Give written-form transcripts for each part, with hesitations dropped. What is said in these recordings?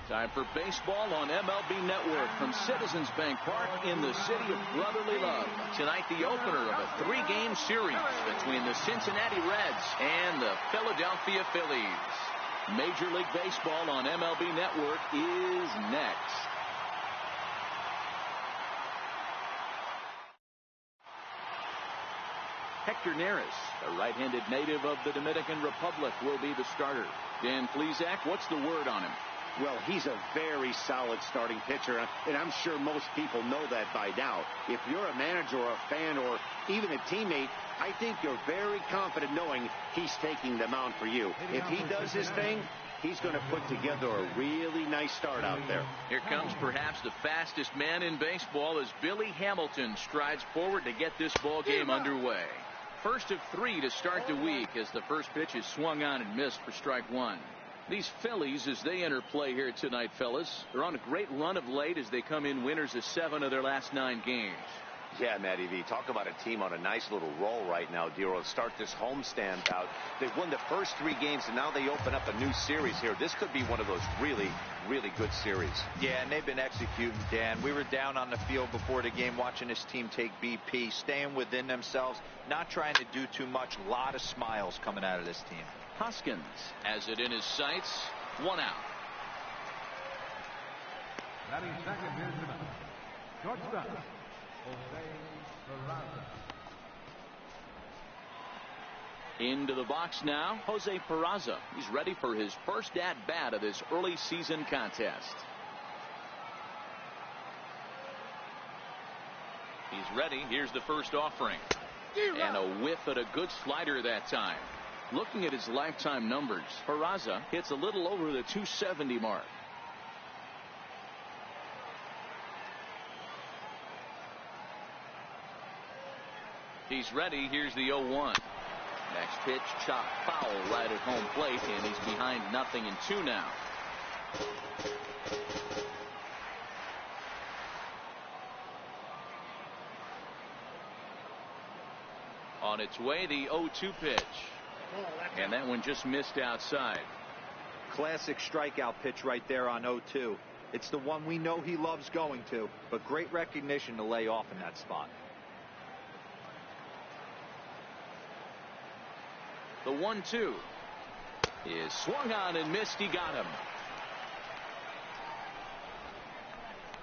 Time for baseball on MLB Network from Citizens Bank Park in the city of brotherly love. Tonight, the opener of a 3-game series between the Cincinnati Reds and the Philadelphia Phillies. Major League Baseball on MLB Network is next. Hector Neris, a right-handed native of the Dominican Republic, will be the starter. Dan Plesac, what's the word on him? Well, he's a very solid starting pitcher, and I'm sure most people know that by now. If you're a manager or a fan or even a teammate, I think you're very confident knowing he's taking the mound for you. If he does his thing, he's going to put together a really nice start out there. Here comes perhaps the fastest man in baseball as Billy Hamilton strides forward to get this ball game underway. First of 3 to start the week as the first pitch is swung on and missed for strike 1. These Phillies, as they enter play here tonight, fellas, they're on a great run of late as they come in winners of 7 of their last 9 games. Yeah, Matty V, talk about a team on a nice little roll right now, Dero. Start this homestand out. They've won the first 3 games, and now they open up a new series here. This could be one of those really, really good series. Yeah, and they've been executing, Dan. We were down on the field before the game watching this team take BP, staying within themselves, not trying to do too much. A lot of smiles coming out of this team. Hoskins has it in his sights. 1 out. Batting second, here's the shortstop. Into the box now, Jose Peraza. He's ready for his first at-bat of this early season contest. He's ready. Here's the first offering. And a whiff at a good slider that time. Looking at his lifetime numbers, Peraza hits a little over the 270 mark. He's ready. Here's the 0-1. Next pitch, chopped foul right at home plate, and he's behind 0-2 now. On its way, the 0-2 pitch. And that one just missed outside. Classic strikeout pitch right there on 0-2. It's the one we know he loves going to, but great recognition to lay off in that spot. The 1-2 is swung on and missed. He got him.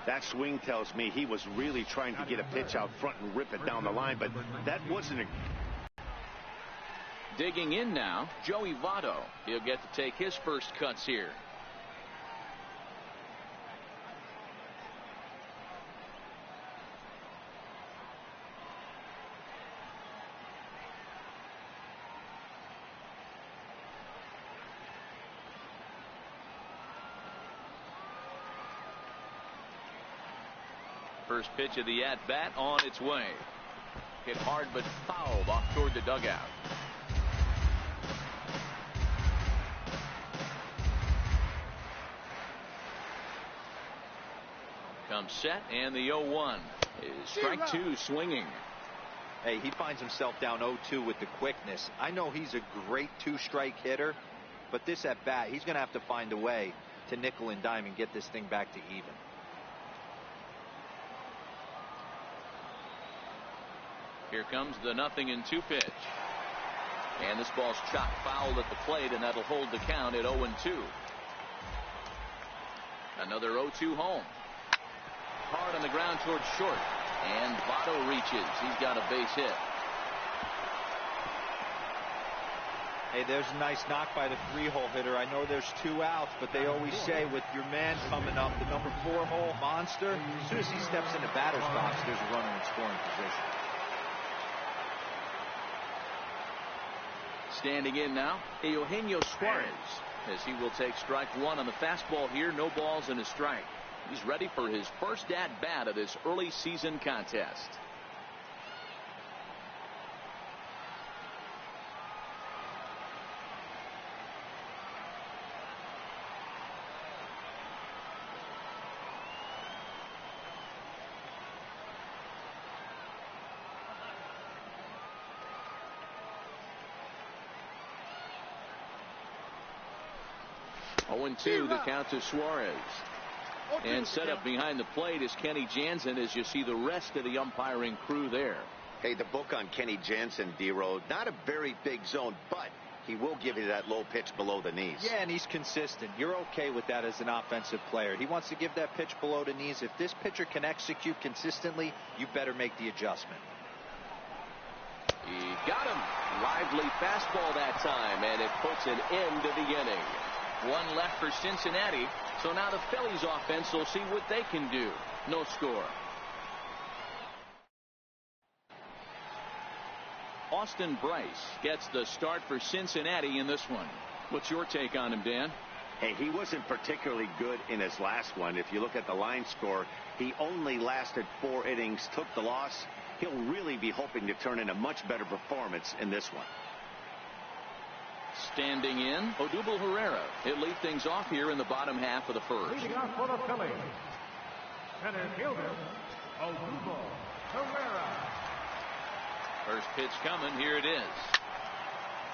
That swing tells me he was really trying to get a pitch out front and rip it down the line, but that wasn't a... Digging in now, Joey Votto. He'll get to take his first cuts here. First pitch of the at-bat on its way. Hit hard but fouled off toward the dugout. Comes set, and the 0-1 is strike 2 swinging. Hey, he finds himself down 0-2 with the quickness. I know he's a great 2-strike hitter, but this at bat, he's going to have to find a way to nickel and dime and get this thing back to even. Here comes the 0-2 pitch. And this ball's chopped foul at the plate, and that'll hold the count at 0-2. Another 0-2 home. Hard on the ground towards short. And Votto reaches. He's got a base hit. Hey, there's a nice knock by the 3-hole hitter. I know there's 2 outs, but they always say with your man coming up, the number 4-hole monster, as soon as he steps in the batter's box, there's a runner in scoring position. Standing in now, Eugenio Suarez, as he will take strike 1 on the fastball here. No balls and a strike. He's ready for his first at-bat of this early season contest. 0-2 the count to Suarez. And set up behind the plate is Kenny Jansen as you see the rest of the umpiring crew there. Hey, the book on Kenny Jansen, D-Road, not a very big zone, but he will give you that low pitch below the knees. Yeah, and he's consistent. You're okay with that as an offensive player. He wants to give that pitch below the knees. If this pitcher can execute consistently, you better make the adjustment. He got him. Lively fastball that time, and it puts an end to the inning. One left for Cincinnati, so now the Phillies offense will see what they can do. No score. Austin Bryce gets the start for Cincinnati in this one. What's your take on him, Dan? Hey, he wasn't particularly good in his last one. If you look at the line score, he only lasted 4 innings, took the loss. He'll really be hoping to turn in a much better performance in this one. Standing in, Odubel Herrera. He'll lead things off here in the bottom half of the first. Leading off for the Phillies, center fielder, Odubel Herrera. First pitch coming. Here it is.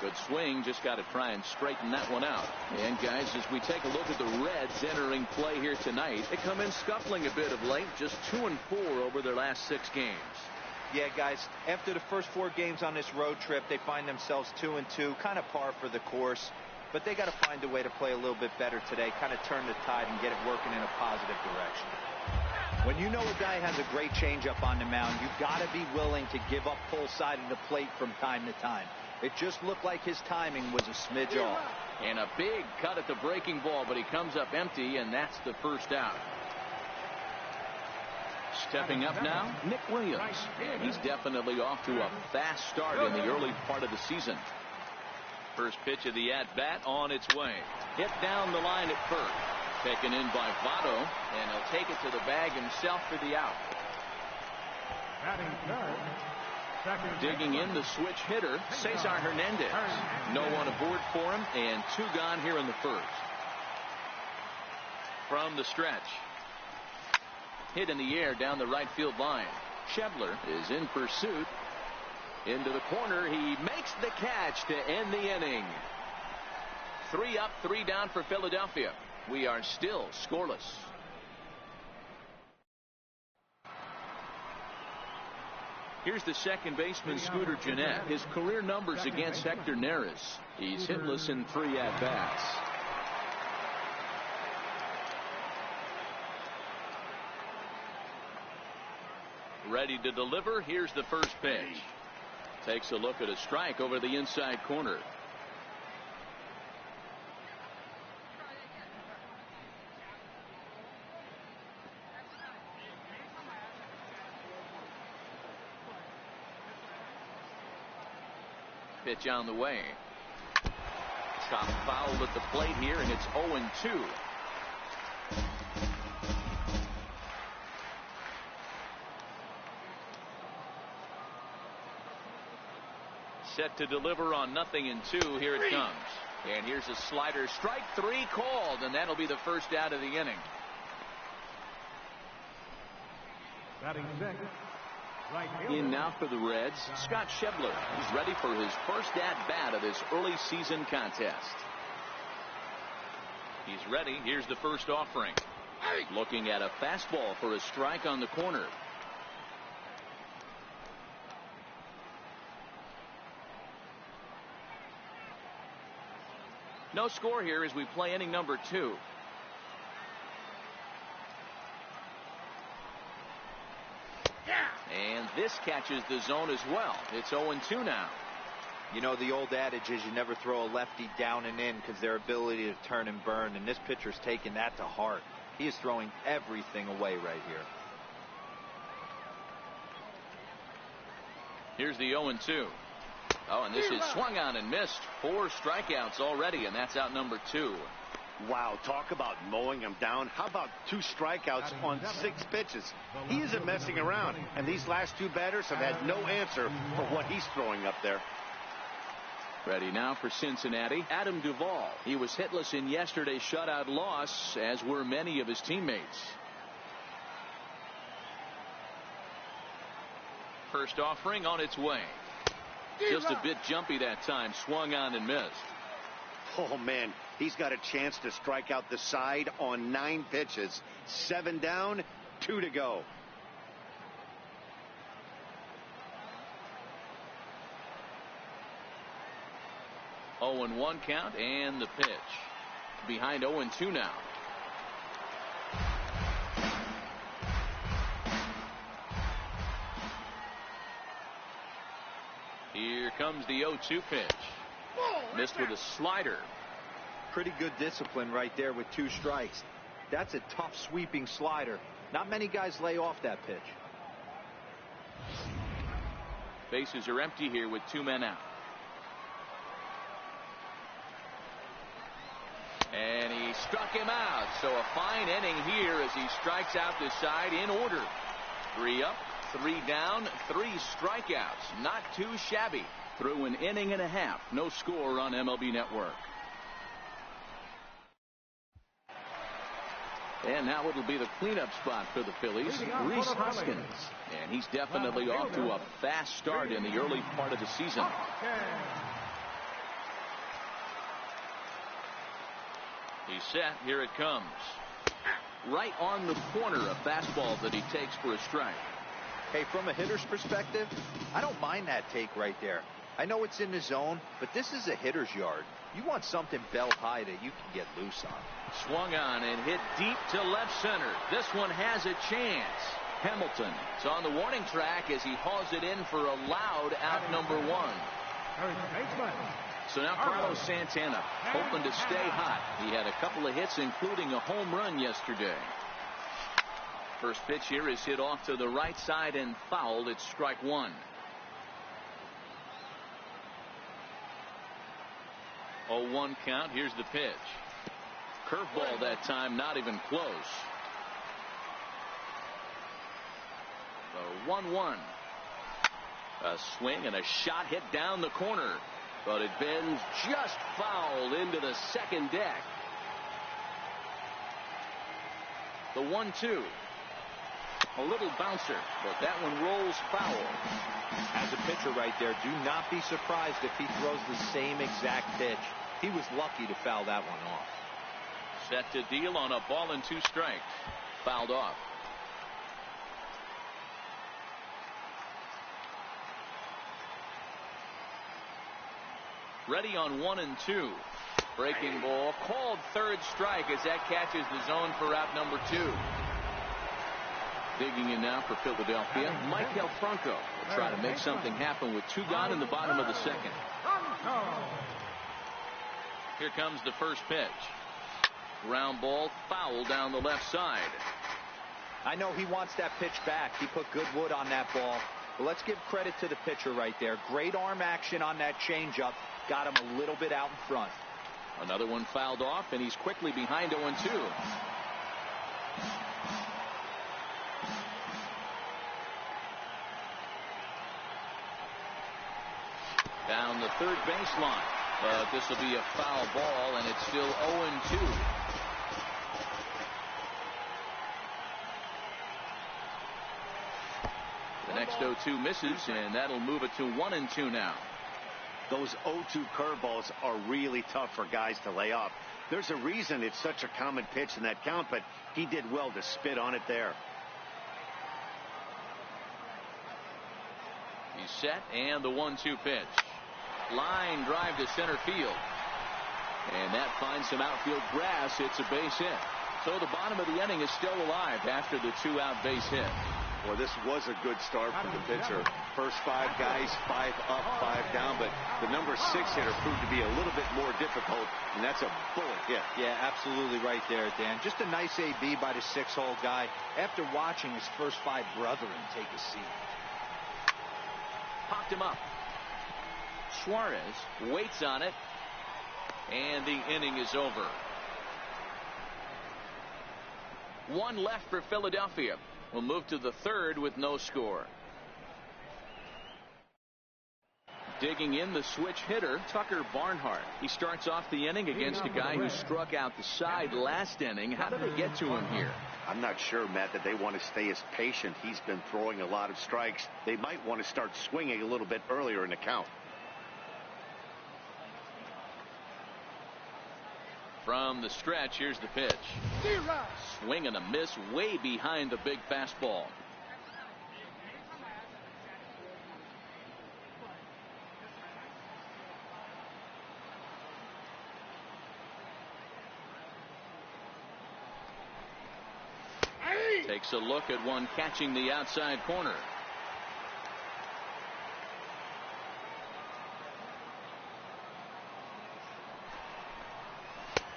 Good swing. Just got to try and straighten that one out. And guys, as we take a look at the Reds entering play here tonight, they come in scuffling a bit of late. Just 2-4 over their last 6 games. Yeah, guys, after the first 4 games on this road trip, they find themselves 2-2, kind of par for the course. But they got to find a way to play a little bit better today, kind of turn the tide and get it working in a positive direction. When you know a guy has a great changeup on the mound, you've got to be willing to give up full side of the plate from time to time. It just looked like his timing was a smidge off. And a big cut at the breaking ball, but he comes up empty, and that's the first out. Stepping up now, Nick Williams. And he's definitely off to a fast start in the early part of the season. First pitch of the at-bat on its way. Hit down the line at first. Taken in by Votto, and he'll take it to the bag himself for the out. Digging in the switch hitter, Cesar Hernandez. No one aboard for him, and 2 gone here in the first. From the stretch. Hit in the air down the right field line. Schebler is in pursuit. Into the corner. He makes the catch to end the inning. 3 up, 3 down for Philadelphia. We are still scoreless. Here's the second baseman, Scooter Gennett. His career numbers against Hector Neris. He's hitless in 3 at-bats. Ready to deliver. Here's the first pitch. Takes a look at a strike over the inside corner. Pitch on the way. Chop fouled at the plate here, and it's 0-2. Set to deliver on 0-2. Here it comes. And here's a slider. Strike 3 called, and that'll be the first out of the inning. Batting sixth, right In now for the Reds, Scott Schebler. He's ready for his first at-bat of this early season contest. He's ready. Here's the first offering. Looking at a fastball for a strike on the corner. No score here as we play inning number 2. And this catches the zone as well. It's 0-2 now. You know, the old adage is you never throw a lefty down and in because their ability to turn and burn, and this pitcher's taking that to heart. He is throwing everything away right here. Here's the 0-2. Oh, and this is swung on and missed. 4 strikeouts already, and that's out number 2. Wow, talk about mowing him down. How about 2 strikeouts on 6 pitches? He isn't messing around, and these last 2 batters have had no answer for what he's throwing up there. Ready now for Cincinnati, Adam Duvall. He was hitless in yesterday's shutout loss, as were many of his teammates. First offering on its way. Just a bit jumpy that time. Swung on and missed. Oh, man, He's got a chance to strike out the side on 9 pitches. 7 down, 2 to go. Oh, and 1 count, and the pitch. Behind 0-2 now. Here comes the 0-2 pitch. Missed with a slider. Pretty good discipline right there with 2 strikes. That's a tough sweeping slider. Not many guys lay off that pitch. Bases are empty here with 2 men out. And he struck him out. So a fine inning here as he strikes out the side in order. 3 up, 3 down, 3 strikeouts. Not too shabby. Through an inning and a half. No score on MLB Network. And now it'll be the cleanup spot for the Phillies. Rhys Hoskins. And he's definitely off to a fast start in the early part of the season. He's set. Here it comes. Right on the corner, a fastball that he takes for a strike. Hey, from a hitter's perspective, I don't mind that take right there. I know it's in the zone, but this is a hitter's yard. You want something belt high that you can get loose on. Swung on and hit deep to left center. This one has a chance. Hamilton is on the warning track as he hauls it in for a loud out number 1. So now Carlos Santana hoping to stay hot. He had a couple of hits, including a home run yesterday. First pitch here is hit off to the right side and fouled. It's strike 1. 0-1 count. Here's the pitch. Curveball that time, not even close. The 1-1. A swing and a shot hit down the corner, but it bends just foul into the second deck. The 1-2. A little bouncer, but that one rolls foul. As a pitcher right there, do not be surprised if he throws the same exact pitch. He was lucky to foul that one off. Set to deal on a ball and 2 strikes. Fouled off. Ready on 1-2. Breaking ball called third strike as that catches the zone for out number 2. Digging in now for Philadelphia, Michael Franco will try to make something happen with 2 gone in the bottom of the second. Here comes the first pitch. Ground ball foul down the left side. I know he wants that pitch back. He put good wood on that ball. But let's give credit to the pitcher right there. Great arm action on that changeup. Got him a little bit out in front. Another one fouled off, and he's quickly behind 0-2. Down the third baseline. But this will be a foul ball, and it's still 0-2. The next 0-2 misses, and that'll move it to 1-2 now. Those 0-2 curveballs are really tough for guys to lay off. There's a reason it's such a common pitch in that count, but he did well to spit on it there. He's set, and the 1-2 pitch. Line drive to center field. And that finds some outfield grass. It's a base hit. So the bottom of the inning is still alive after the 2-out base hit. Well, this was a good start for the pitcher. First 5 guys, 5 up, 5 down, but the number 6 hitter proved to be a little bit more difficult, and that's a bullet hit. Yeah, absolutely right there, Dan. Just a nice AB by the 6-hole guy after watching his first 5 brethren take a seat. Popped him up. Suarez waits on it, and the inning is over. 1 left for Philadelphia. We'll move to the 3rd with no score. Digging in, the switch hitter, Tucker Barnhart. He starts off the inning against a guy who struck out the side last inning. How did they get to him here? I'm not sure, Matt, that they want to stay as patient. He's been throwing a lot of strikes. They might want to start swinging a little bit earlier in the count. From the stretch, here's the pitch. Swing and a miss way behind the big fastball. Takes a look at one catching the outside corner.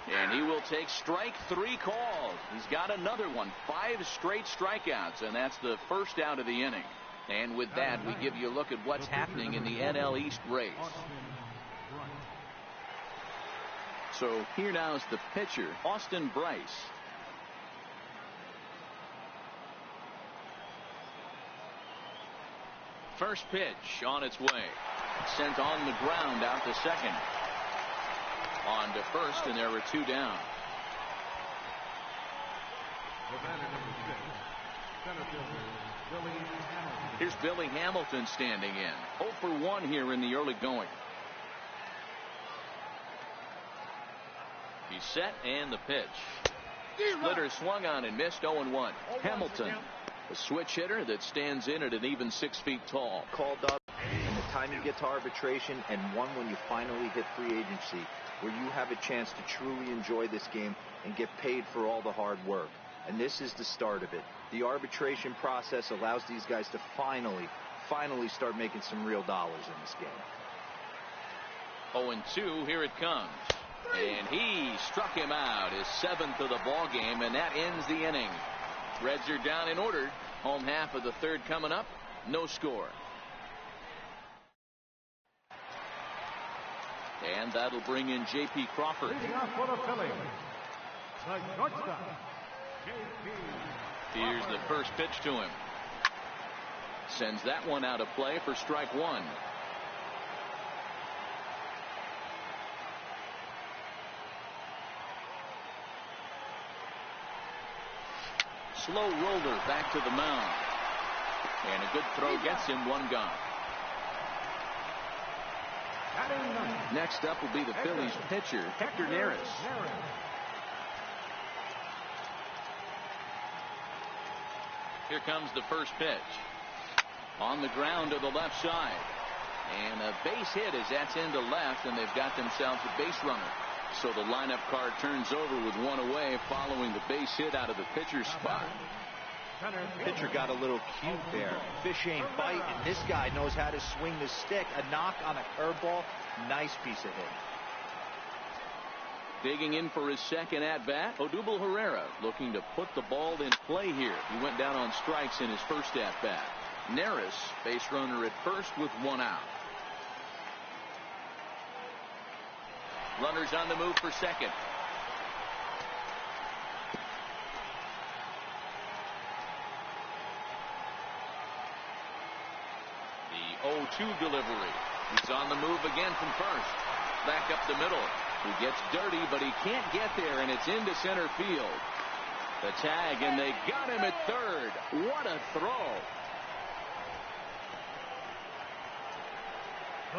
And he will take strike 3 called. He's got another one. 5 straight strikeouts, and that's the first out of the inning. And with that, we give you a look at what's happening in the NL East race. So here now is the pitcher, Austin Bryce. First pitch on its way. Sent on the ground out to second. On to first, and there were 2 down. Here's Billy Hamilton standing in. 0 for 1 here in the early going. He's set, and the pitch. Splitter swung on and missed. 0-1. Hamilton, a switch hitter that stands in at an even 6 feet tall. Called up, and the time you get to arbitration, and one when you finally hit free agency, where you have a chance to truly enjoy this game and get paid for all the hard work. And this is the start of it. The arbitration process allows these guys to finally start making some real dollars in this game. 0-2, here it comes. And he struck him out, his 7th of the ball game, and that ends the inning. Reds are down and ordered. Home half of the 3rd coming up. No score. And that'll bring in J.P. Crawford. Leading off for the Phillies, the shortstop, J.P. Here's the first pitch to him. Sends that one out of play for strike 1. Slow roller back to the mound. And a good throw gets him 1 gone. Next up will be the Phillies pitcher, Hector Neris. Here comes the first pitch. On the ground to the left side. And a base hit as that's into left, and they've got themselves a base runner. So the lineup card turns over with 1 away following the base hit out of the pitcher's spot. Pitcher got a little cute there. Fish ain't biting. This guy knows how to swing the stick. A knock on a curveball. Nice piece of hit. Digging in for his second at-bat, Odubel Herrera looking to put the ball in play here. He went down on strikes in his first at-bat. Neris, base runner at first with 1 out. Runners on the move for second. The 0-2 delivery. He's on the move again from first. Back up the middle. He gets dirty, but he can't get there, and it's into center field. The tag, and they got him at third. What a throw.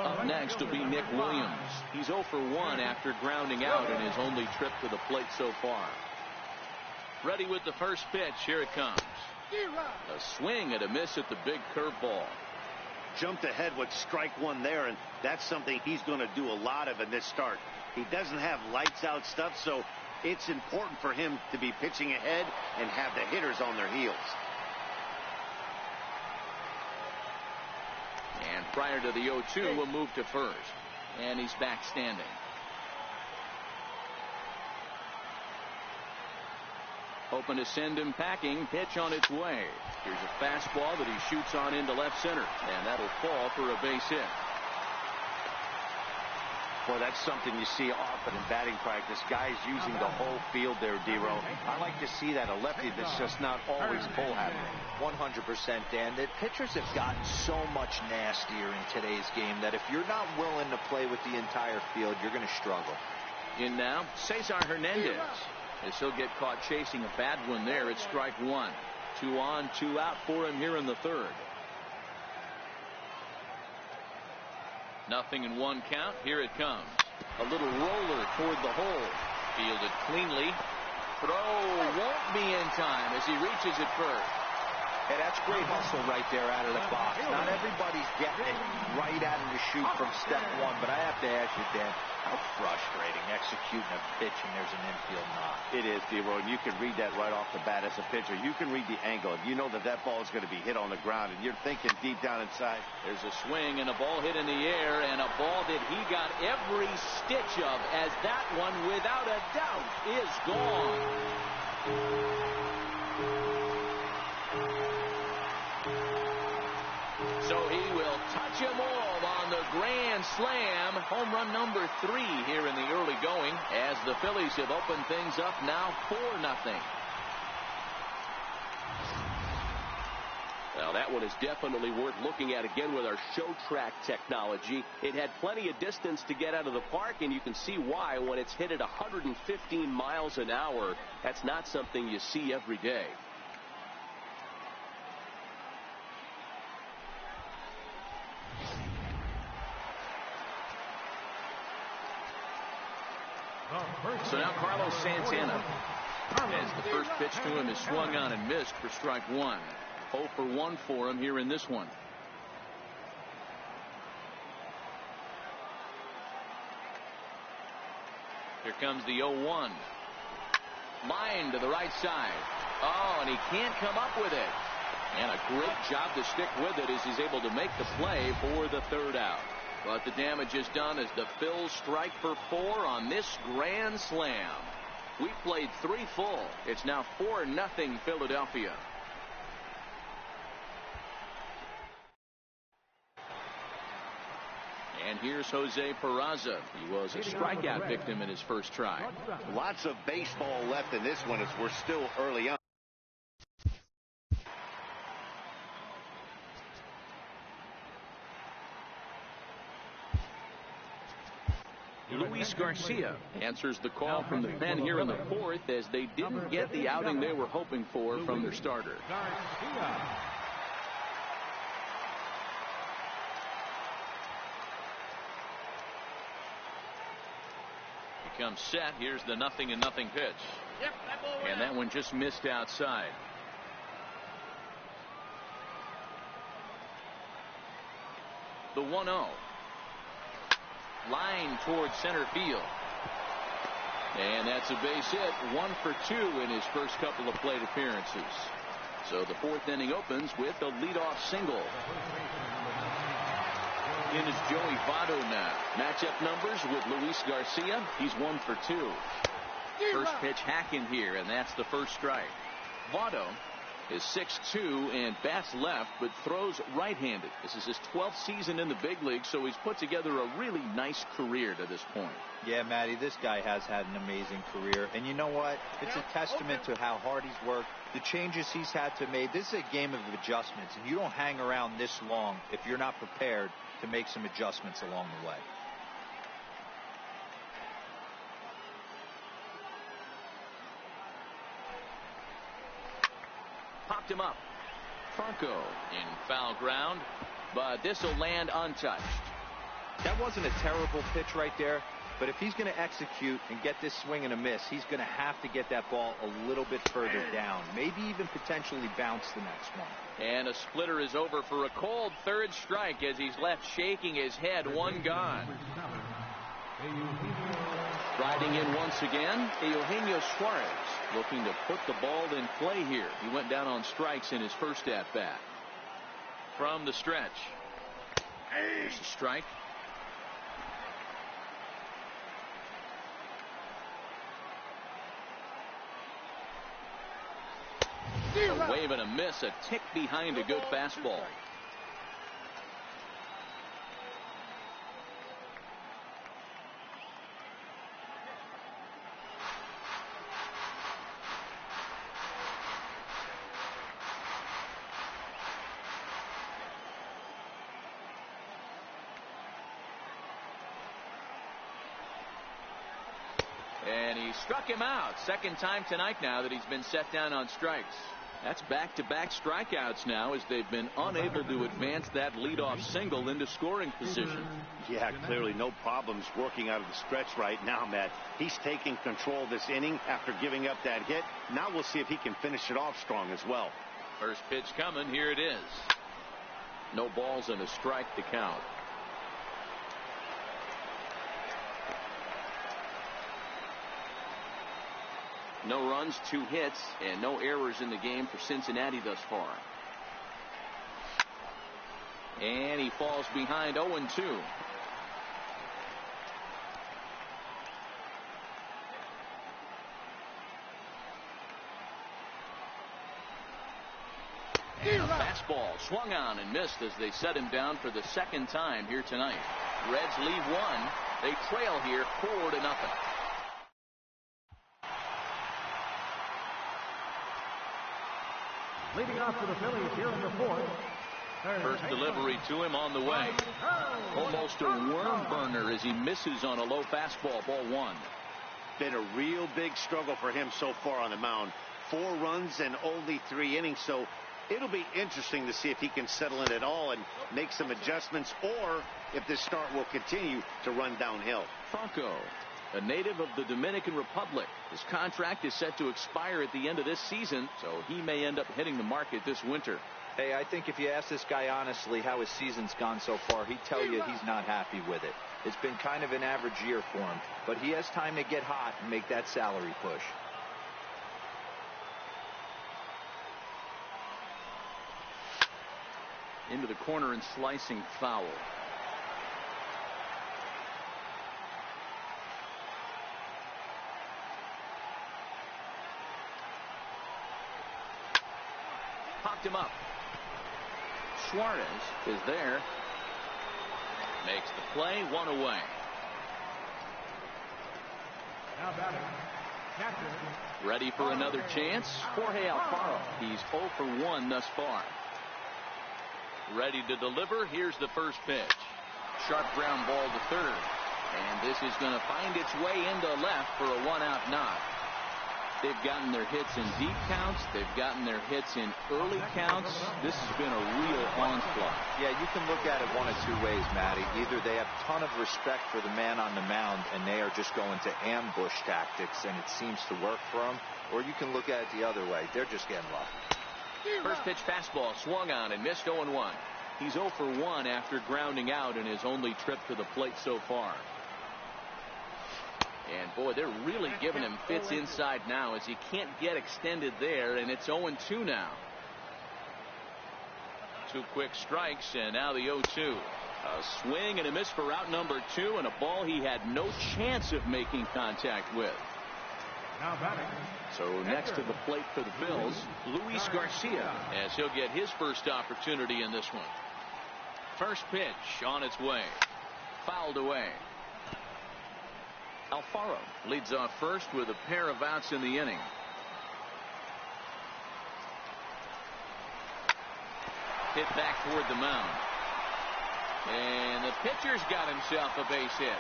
Up next will be Nick Williams. He's 0 for 1 after grounding out in his only trip to the plate so far. Ready with the first pitch. Here it comes. A swing and a miss at the big curveball. Jumped ahead with strike 1 there, and that's something he's going to do a lot of in this start. He doesn't have lights out stuff, so it's important for him to be pitching ahead and have the hitters on their heels. And prior to the 0-2, we'll move to first. And he's back standing. Hoping to send him packing. Pitch on its way. Here's a fastball that he shoots on into left center. And that'll fall for a base hit. Well, that's something you see often in batting practice. Guys using the whole field there, D-Row. I like to see that. A lefty that's just not always full happening. 100%, Dan. The pitchers have gotten so much nastier in today's game that if you're not willing to play with the entire field, you're going to struggle. In now, Cesar Hernandez. As he'll get caught chasing a bad one there, it's strike 1. 2 on, 2 out for him here in the 3rd. 0-1 count. Here it comes. A little roller toward the hole. Fielded cleanly. Throw won't be in time as he reaches it first. Hey, that's great hustle right there out of the box. Not everybody's getting it right out of the chute from step one, but I have to ask you, Dan, how frustrating executing a pitch and there's an infield knock. It is, D-Roy, and you can read that right off the bat as a pitcher. You can read the angle. You know that that ball is going to be hit on the ground, and you're thinking deep down inside. There's a swing and a ball hit in the air, and a ball that he got every stitch of, as that one, without a doubt, is gone. So he will touch him all on the grand slam. Home run number 3 here in the early going, as the Phillies have opened things up now 4-0. Well, that one is definitely worth looking at again with our show track technology. It had plenty of distance to get out of the park, and you can see why when it's hit at 115 miles an hour. That's not something you see every day. So now Carlos Santana, as the first pitch to him is swung on and missed for strike 1. 0 for 1 for him here in this one. Here comes the 0-1. Line to the right side. Oh, and he can't come up with it. And a great job to stick with it as he's able to make the play for the 3rd out. But the damage is done as the Phils strike for 4 on this grand slam. We played 3 full. It's now 4-0 Philadelphia. And here's Jose Peraza. He was a strikeout victim in his first try. Lots of baseball left in this one as we're still early on. Luis Garcia answers the call from the pen here in the 4th, as they didn't get the outing they were hoping for from their starter. He comes set. Here's the 0-0 pitch. And that one just missed outside. The 1-0. Line towards center field. And that's a base hit. 1 for 2 in his first couple of plate appearances. So the 4th inning opens with a leadoff single. In is Joey Votto now. Matchup numbers with Luis Garcia. He's 1 for 2. First pitch hack in here, and that's the first strike. Votto is 6'2" and bats left, but throws right-handed. This is his 12th season in the big league, so he's put together a really nice career to this point. Yeah, Matty, this guy has had an amazing career. And you know what? It's a testament to how hard he's worked, the changes he's had to make. This is a game of adjustments, and you don't hang around this long if you're not prepared to make some adjustments along the way. Popped him up. Franco in foul ground, but this will land untouched. That wasn't a terrible pitch right there, but if he's going to execute and get this swing and a miss, he's going to have to get that ball a little bit further down, maybe even potentially bounce the next one. And a splitter is over for a cold 3rd strike as he's left shaking his head. 1 gone. Riding in once again, Eugenio Suarez, looking to put the ball in play here. He went down on strikes in his first at-bat. From the stretch. There's a strike. A wave and a miss, a tick behind a good fastball. And he struck him out. 2nd time tonight now that he's been set down on strikes. That's back-to-back strikeouts now as they've been unable to advance that leadoff single into scoring position. Yeah, clearly no problems working out of the stretch right now, Matt. He's taking control of this inning after giving up that hit. Now we'll see if he can finish it off strong as well. First pitch coming. Here it is. No balls and a strike to count. No runs, 2 hits, and no errors in the game for Cincinnati thus far. And he falls behind 0-2. And a fastball swung on and missed as they set him down for the second time here tonight. Reds lead 1. They trail here 4-0. Leading off for the Phillies here in the fourth. First delivery to him on the way. Almost a worm burner as he misses on a low fastball. Ball 1. Been a real big struggle for him so far on the mound. 4 runs and only 3 innings, so it'll be interesting to see if he can settle in at all and make some adjustments, or if this start will continue to run downhill. Franco, a native of the Dominican Republic. His contract is set to expire at the end of this season, so he may end up hitting the market this winter. Hey, I think if you ask this guy honestly how his season's gone so far, he'd tell you he's not happy with it. It's been kind of an average year for him, but he has time to get hot and make that salary push. Into the corner and slicing foul. Popped him up. Suarez is there. Makes the play. 1 away. Now batting, catcher. Ready for another chance. Jorge Alfaro. He's 0 for 1 thus far. Ready to deliver. Here's the first pitch. Sharp ground ball to third. And this is going to find its way into left for a 1-out knock. They've gotten their hits in deep counts. They've gotten their hits in early counts. This has been a real onslaught. Yeah, you can look at it one of 2 ways, Matty. Either they have a ton of respect for the man on the mound and they are just going to ambush tactics and it seems to work for them, or you can look at it the other way. They're just getting lucky. First pitch fastball swung on and missed. 0-1. He's 0 for 1 after grounding out in his only trip to the plate so far. And boy, they're really giving him fits inside now as he can't get extended there, and it's 0-2 now. 2 quick strikes, and now the 0-2. A swing and a miss for out number 2, and a ball he had no chance of making contact with. Now batting. So next to the plate for the Phils, Luis Garcia, as he'll get his first opportunity in this one. First pitch on its way. Fouled away. Alfaro leads off first with a pair of outs in the inning. Hit back toward the mound. And the pitcher's got himself a base hit.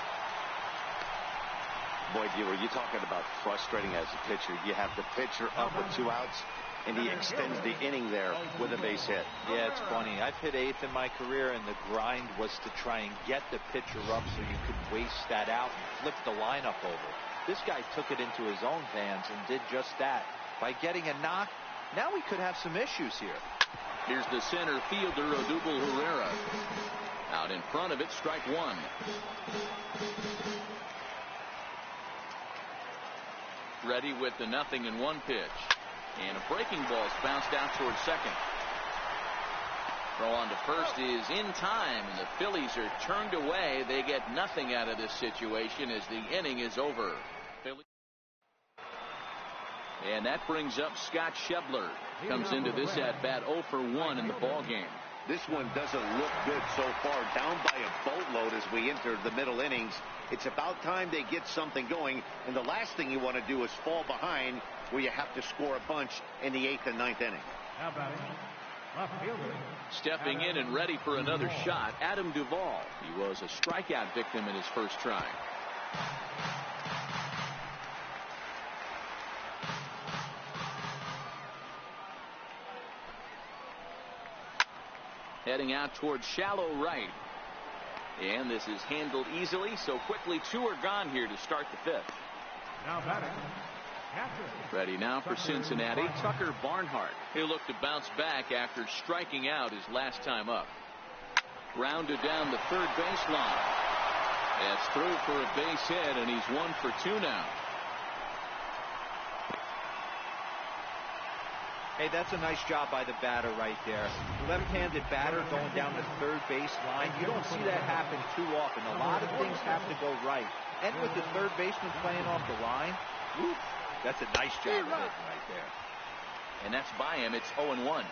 Boy, Bueller, you're talking about frustrating as a pitcher. You have the pitcher up with 2 outs, and he extends the inning there with a base hit. Yeah, it's funny. I've hit 8th in my career, and the grind was to try and get the pitcher up so you could waste that out and flip the lineup over. This guy took it into his own hands and did just that. By getting a knock, now we could have some issues here. Here's the center fielder, Odubel Herrera. Out in front of it, strike 1. Ready with the 0-1 pitch. And a breaking ball's bounced out towards second. Throw on to first is in time, and the Phillies are turned away. They get nothing out of this situation as the inning is over. And that brings up Scott Schebler. Comes into this at bat 0 for 1 in the ball game. This one doesn't look good so far. Down by a boatload as we enter the middle innings. It's about time they get something going, and the last thing you want to do is fall behind where you have to score a bunch in the 8th and 9th inning. Now batting, left fielder. Stepping in and ready for another shot, Adam Duvall. He was a strikeout victim in his first try. Heading out towards shallow right. And this is handled easily, so quickly 2 are gone here to start the 5th. Now batting. Ready now for Cincinnati, Tucker Barnhart. He'll look to bounce back after striking out his last time up. Grounded down the third baseline. That's through for a base hit, and he's 1 for 2 now. Hey, that's a nice job by the batter right there. Left-handed batter going down the third base line. You don't see that happen too often. A lot of things have to go right. And with the third baseman playing off the line, whoop, that's a nice job of hitting right there. And that's by him. It's 0-1.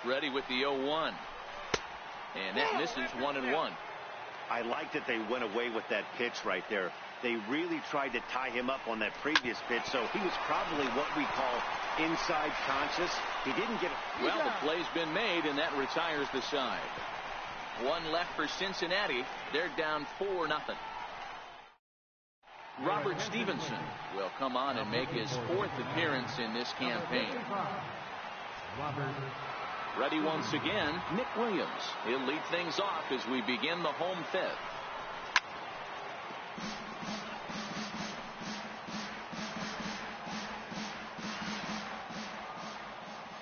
Ready with the 0-1. And that misses 1-1. I like that they went away with that pitch right there. They really tried to tie him up on that previous pitch, so he was probably what we call inside conscious. He didn't get it. Well, the play's been made, and that retires the side. 1 left for Cincinnati. They're down 4-0. Robert Stevenson will come on and make his 4th appearance in this campaign. Ready once again, Nick Williams. He'll lead things off as we begin the home 5th.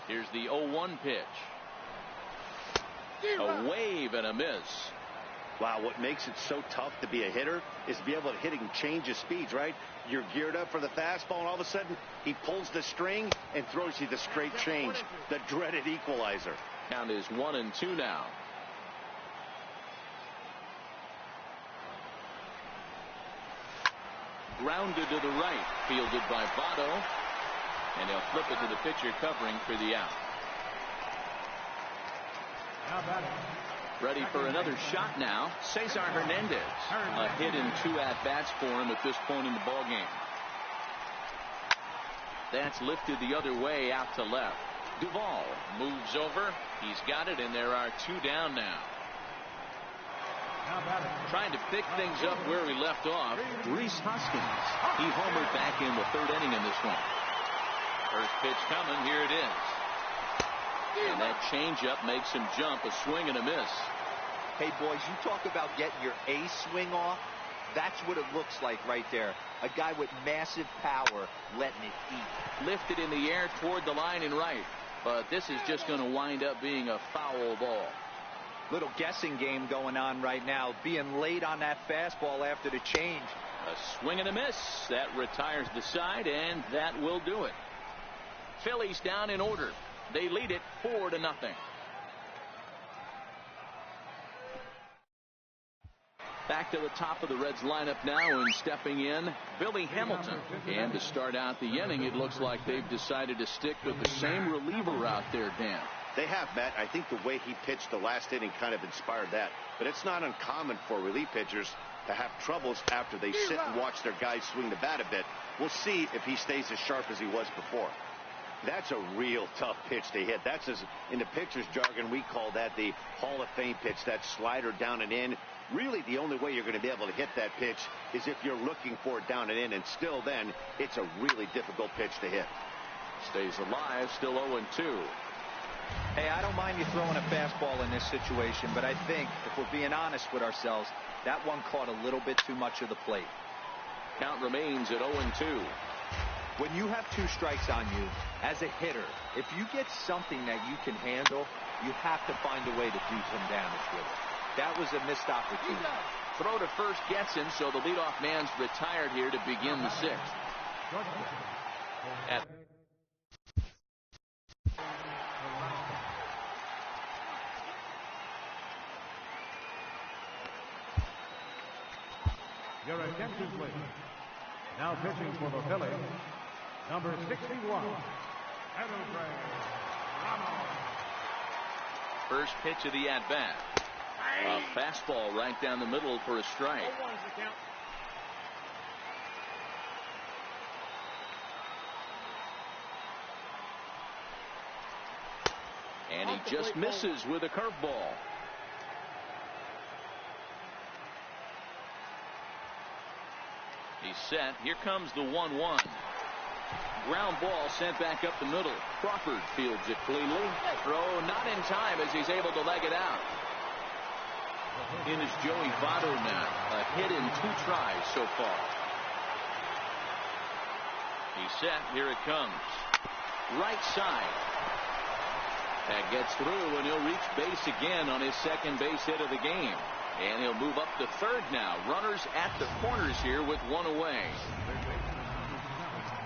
Here's the 0-1 pitch. A wave and a miss. Wow, what makes it so tough to be a hitter is to be able to hit and change his speeds, right? You're geared up for the fastball, and all of a sudden, he pulls the string and throws you the straight change, the dreaded equalizer. Count is 1-2 now. Grounded to the right, fielded by Votto, and he'll flip it to the pitcher covering for the out. Ready for another shot now, Cesar Hernandez. A hit in 2 at-bats for him at this point in the ballgame. That's lifted the other way out to left. Duvall moves over. He's got it, and there are 2 down now. Trying to pick things up where he left off, Rhys Hoskins. He homered back in the 3rd inning in this one. First pitch coming. Here it is. And that changeup makes him jump. A swing and a miss. Hey, boys, you talk about getting your A swing off. That's what it looks like right there. A guy with massive power letting it eat. Lifted in the air toward the line and right. But this is just going to wind up being a foul ball. Little guessing game going on right now. Being late on that fastball after the change. A swing and a miss. That retires the side, and that will do it. Phillies down in order. They lead it 4-0. Back to the top of the Reds lineup now, and stepping in, Billy Hamilton. And to start out the inning, it looks like they've decided to stick with the same reliever out there, Dan. They have, Matt. I think the way he pitched the last inning kind of inspired that. But it's not uncommon for relief pitchers to have troubles after they sit and watch their guys swing the bat a bit. We'll see if he stays as sharp as he was before. That's a real tough pitch to hit. That's, as in the pitcher's jargon, we call that the Hall of Fame pitch, that slider down and in. Really, the only way you're going to be able to hit that pitch is if you're looking for it down and in, and still then, it's a really difficult pitch to hit. Stays alive, still 0-2. Hey, I don't mind you throwing a fastball in this situation, but I think, if we're being honest with ourselves, that one caught a little bit too much of the plate. Count remains at 0-2. When you have 2 strikes on you, as a hitter, if you get something that you can handle, you have to find a way to do some damage with it. That was a missed opportunity. Throw to first gets him, so the leadoff man's retired here to begin the 6th. Your attention, please. Now pitching for the Phillies, number 61, Ramos. First pitch of the at-bat. A fastball right down the middle for a strike. And he just misses with a curveball. He's set. Here comes the 1-1. Ground ball sent back up the middle. Crawford fields it cleanly. Throw not in time as he's able to leg it out. In is Joey Votto now. A hit in 2 tries so far. He's set. Here it comes. Right side. That gets through, and he'll reach base again on his second base hit of the game. And he'll move up to third now. Runners at the corners here with 1 away.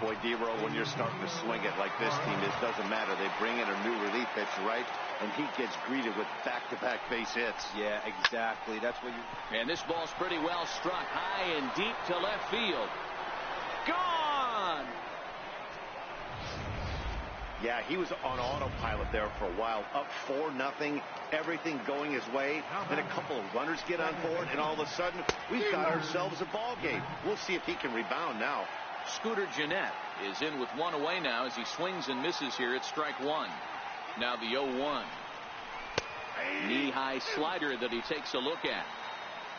Boy, D-Row, when you're starting to swing it like this team, it doesn't matter. They bring in a new relief pitcher, right? And he gets greeted with back-to-back base hits. Yeah, exactly. That's what you... And this ball's pretty well struck high and deep to left field. Gone! Yeah, he was on autopilot there for a while. Up 4-0, everything going his way. Then a couple of runners get on board, and all of a sudden, we've got ourselves a ball game. We'll see if he can rebound now. Scooter Gennett is in with 1 away now as he swings and misses here at strike 1. Now the 0-1. Knee-high slider that he takes a look at.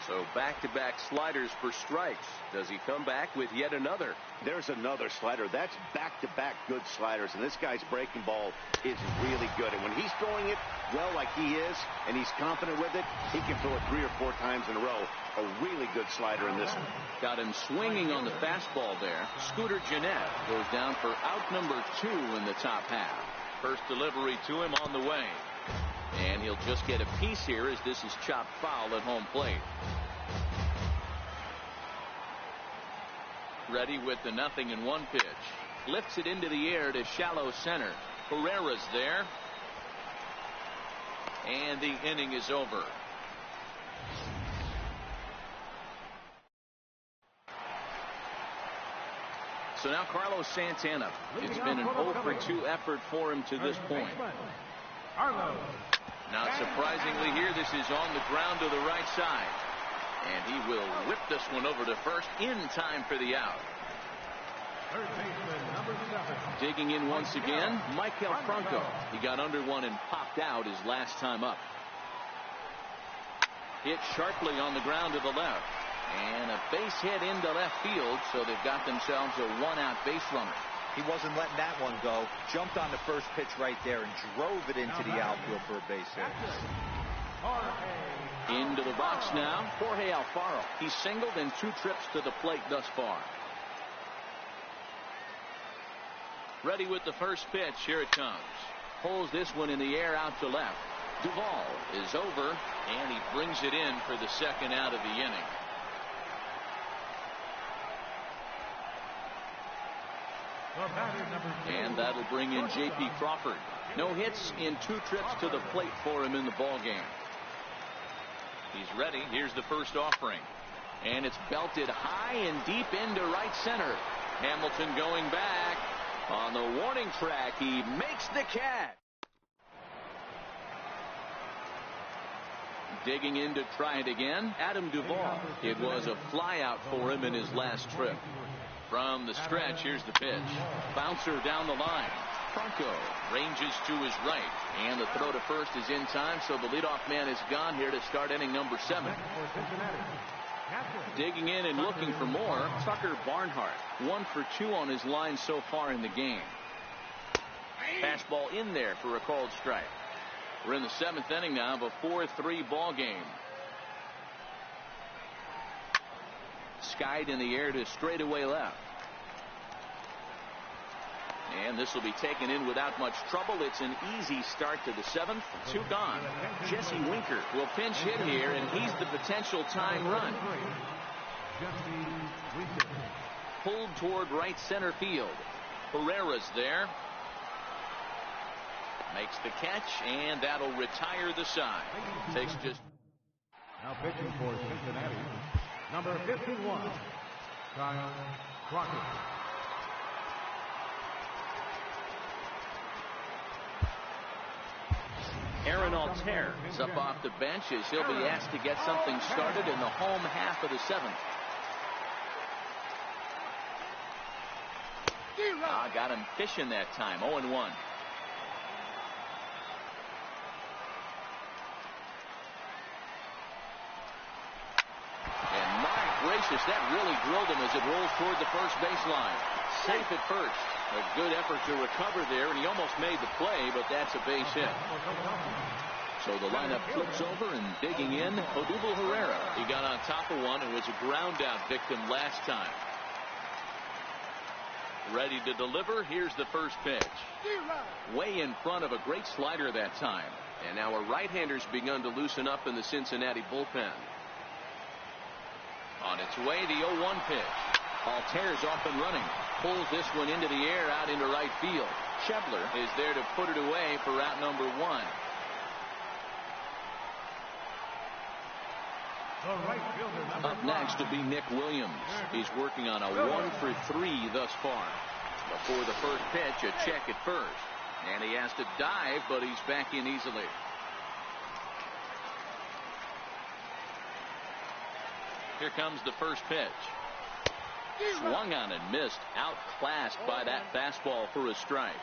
So back-to-back sliders for strikes. Does he come back with yet another? There's another slider. That's back-to-back good sliders, and this guy's breaking ball is really good. And when he's throwing it well like he is, and he's confident with it, he can throw it 3 or 4 times in a row. A really good slider in this one. Got him swinging on the fastball there. Scooter Gennett goes down for out number 2 in the top half. First delivery to him on the way. And he'll just get a piece here as this is chopped foul at home plate. Ready with the 0-1 pitch. Lifts it into the air to shallow center. Herrera's there. And the inning is over. So now Carlos Santana. It's been an 0-for-2 effort for him to this point. Now surprisingly here, this is on the ground to the right side. And he will whip this one over to first in time for the out. Digging in once again, Michael Franco. He got under one and popped out his last time up. Hit sharply on the ground to the left. And a base hit into left field, so they've got themselves a 1-out base runner. He wasn't letting that one go. Jumped on the first pitch right there and drove it into the outfield for a base hit. Into the box now, Jorge Alfaro. He's singled in 2 trips to the plate thus far. Ready with the first pitch. Here it comes. Pulls this one in the air out to left. Duvall is over, and he brings it in for the second out of the inning. And that'll bring in J.P. Crawford. No hits in 2 trips to the plate for him in the ball game. He's ready. Here's the first offering. And it's belted high and deep into right center. Hamilton going back. On the warning track, he makes the catch. Digging in to try it again, Adam Duvall. It was a flyout for him in his last trip. From the stretch, here's the pitch. Bouncer down the line. Franco ranges to his right. And the throw to first is in time, so the leadoff man is gone here to start inning number 7. Digging in and looking for more, Tucker Barnhart. 1 for 2 on his line so far in the game. Fastball in there for a called strike. We're in the 7th inning now of a 4-3 ball game. Skied in the air to straightaway left. And this will be taken in without much trouble. It's an easy start to the 7th. 2 gone. Jesse Winker will pinch hit here, and he's the potential tying run. Pulled toward right center field. Herrera's there. Makes the catch, and that'll retire the side. Takes just... Now pitching for Cincinnati, number 51, Kyle Crockett. Aaron Altair is up off the bench as he'll be asked to get something started in the home half of the 7th. Got him fishing that time. 0-1. gracious, that really drilled him as it rolls toward the first baseline. Safe at first. A good effort to recover there, and he almost made the play, but that's a base hit. So the lineup flips over, and digging in, Odubel Herrera. He got on top of one and was a ground out victim last time. Ready to deliver. Here's the first pitch. Way in front of a great slider that time. And now a right-hander's begun to loosen up in the Cincinnati bullpen. On its way, the 0-1 pitch. Alter's off and running. Pulls this one into the air out into right field. Schebler is there to put it away for out number 1. Up next will be Nick Williams. He's working on a 1-for-3 thus far. Before the first pitch, a check at first. And he has to dive, but he's back in easily. Here comes the first pitch. Swung on and missed. Outclassed by that fastball for a strike.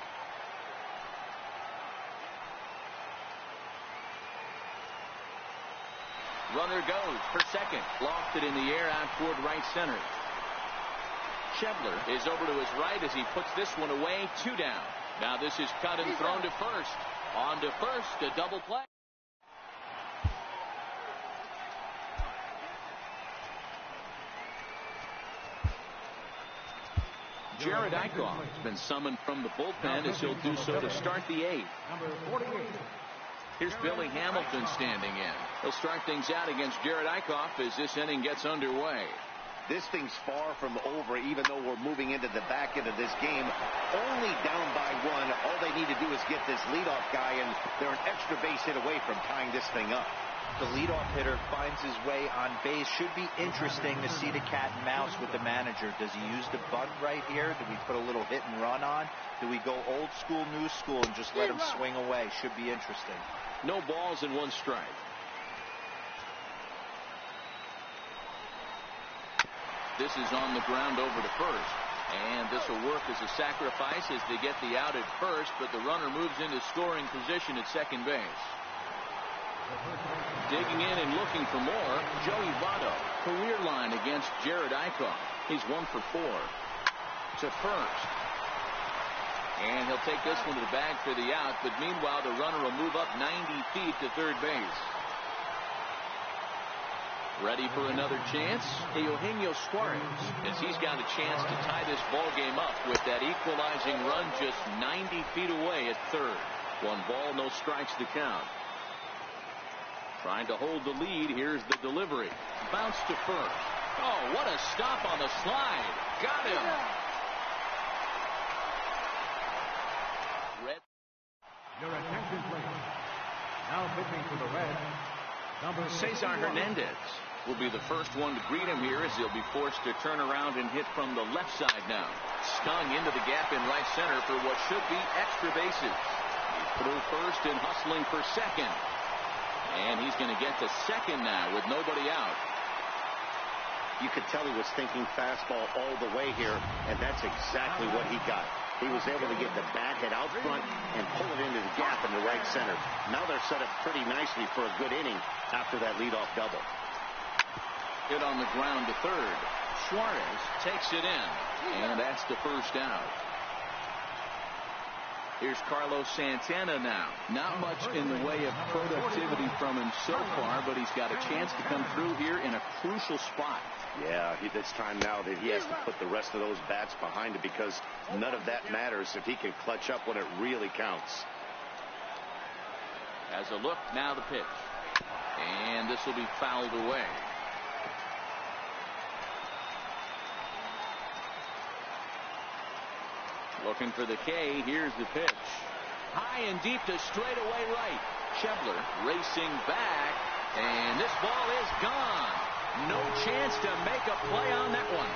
Runner goes for second. Lofted in the air out toward right center. Schebler is over to his right as he puts this one away. 2 down. Now this is cut and thrown to first. On to first, a double play. Jared Eichhoff has been summoned from the bullpen as he'll do so to start the 8th. Here's Billy Hamilton standing in. He'll start things out against Jared Eichhoff as this inning gets underway. This thing's far from over, even though we're moving into the back end of this game. Only down by 1. All they need to do is get this leadoff guy, and they're an extra base hit away from tying this thing up. The leadoff hitter finds his way on base. Should be interesting to see the cat and mouse with the manager. Does he use the bunt right here? Do we put a little hit and run on? Do we go old school, new school, and just let him swing away? Should be interesting. No balls and 1 strike. This is on the ground over to first. And this will work as a sacrifice as they get the out at first, but the runner moves into scoring position at second base. Digging in and looking for more, Joey Votto. Career line against Jared Eichhoff. He's 1 for 4. To first. And he'll take this one to the bag for the out, but meanwhile the runner will move up 90 feet to third base. Ready for another chance? Eugenio Suarez, as he's got a chance to tie this ball game up with that equalizing run just 90 feet away at third. 1 ball, no strikes to count. Trying to hold the lead. Here's the delivery. Bounce to first. Oh, what a stop on the slide. Got him. Red. Your attention, please. Now pitching for the Reds, number Cesar Hernandez will be the first one to greet him here as he'll be forced to turn around and hit from the left side now. Stung into the gap in right center for what should be extra bases. He's through first and hustling for second. And he's going to get to second now with nobody out. You could tell he was thinking fastball all the way here, and that's exactly what he got. He was able to get the bat hit out front and pull it into the gap in the right center. Now they're set up pretty nicely for a good inning after that leadoff double. Hit on the ground to third. Suarez takes it in, and that's the first out. Here's Carlos Santana now. Not much in the way of productivity from him so far, but he's got a chance to come through here in a crucial spot. Yeah, it's time now that he has to put the rest of those bats behind it, because none of that matters if he can clutch up when it really counts. As a look, now the pitch. And this will be fouled away. Looking for the K. Here's the pitch. High and deep to straightaway right. Schebler racing back. And this ball is gone. No chance to make a play on that one.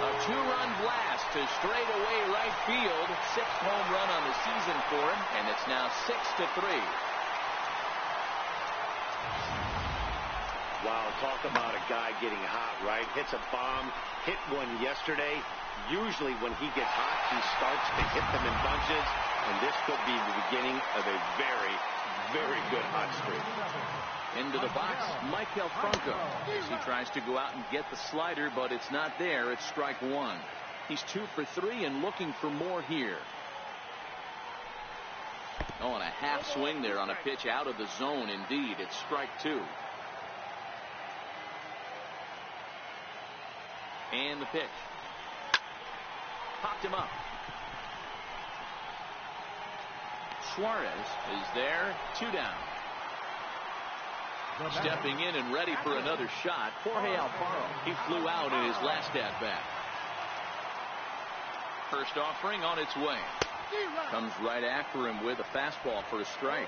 A 2-run blast to straightaway right field. 6th home run on the season for him. And it's now 6-3. Wow, talk about a guy getting hot, right? Hits a bomb, hit one yesterday. Usually when he gets hot, he starts to hit them in bunches, and this could be the beginning of a very, very good hot streak. Into the box, Michael Franco, as he tries to go out and get the slider, but it's not there. It's strike one. He's 2 for 3 and looking for more here. Oh, and a half swing there on a pitch out of the zone. Indeed, it's strike two. And the pitch. Popped him up. Suarez is there. 2 down. Stepping in and ready for another shot, Jorge Alfaro. He flew out in his last at-bat. First offering on its way. Comes right after him with a fastball for a strike.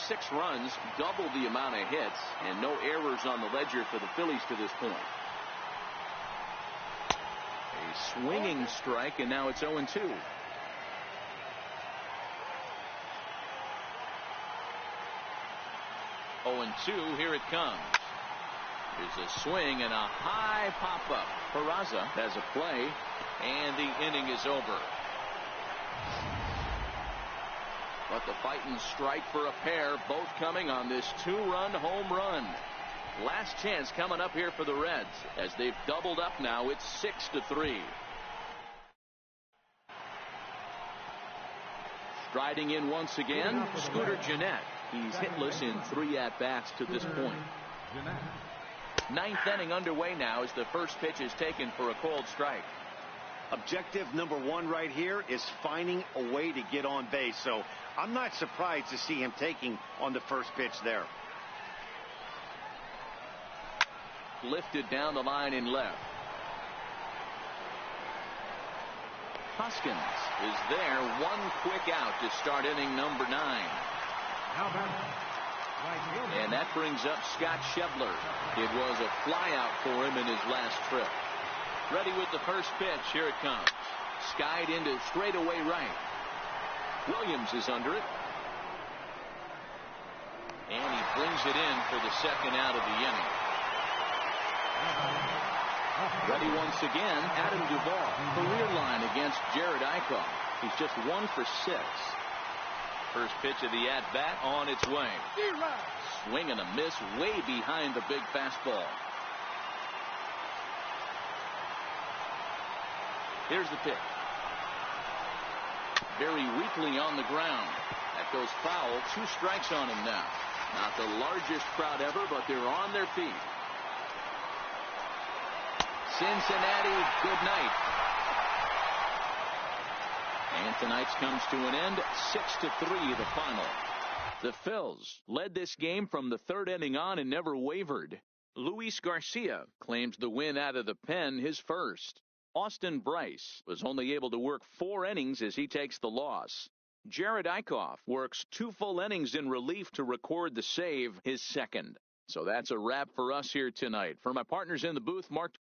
6 runs, double the amount of hits, and no errors on the ledger for the Phillies to this point. A swinging strike, and now it's 0-2. And 2, here it comes. There's a swing and a high pop-up. Peraza has a play, and the inning is over. But the fighting strike for a pair, both coming on this 2-run home run. Last chance coming up here for the Reds, as they've doubled up now. It's 6-3. Striding in once again, Scooter Gennett. He's hitless in 3 at-bats to this point. 9th inning underway now as the first pitch is taken for a called strike. Objective number 1 right here is finding a way to get on base. So I'm not surprised to see him taking on the first pitch there. Lifted down the line in left. Hoskins is there. 1 quick out to start inning number 9. And that brings up Scott Schebler. It was a flyout for him in his last trip. Ready with the first pitch. Here it comes. Skied into straightaway right. Williams is under it. And he brings it in for the second out of the inning. Ready once again, Adam Duvall. Career line against Jared Eichhoff. He's just 1 for 6. First pitch of the at-bat on its way. Swing and a miss way behind the big fastball. Here's the pitch. Very weakly on the ground. That goes foul. 2 strikes on him now. Not the largest crowd ever, but they're on their feet. Cincinnati, good night. And tonight's comes to an end, 6-3 the final. The Phils led this game from the 3rd inning on and never wavered. Luis Garcia claims the win out of the pen, his first. Austin Bryce was only able to work 4 innings as he takes the loss. Jared Eichhoff works 2 full innings in relief to record the save, his second. So that's a wrap for us here tonight. For my partners in the booth, Mark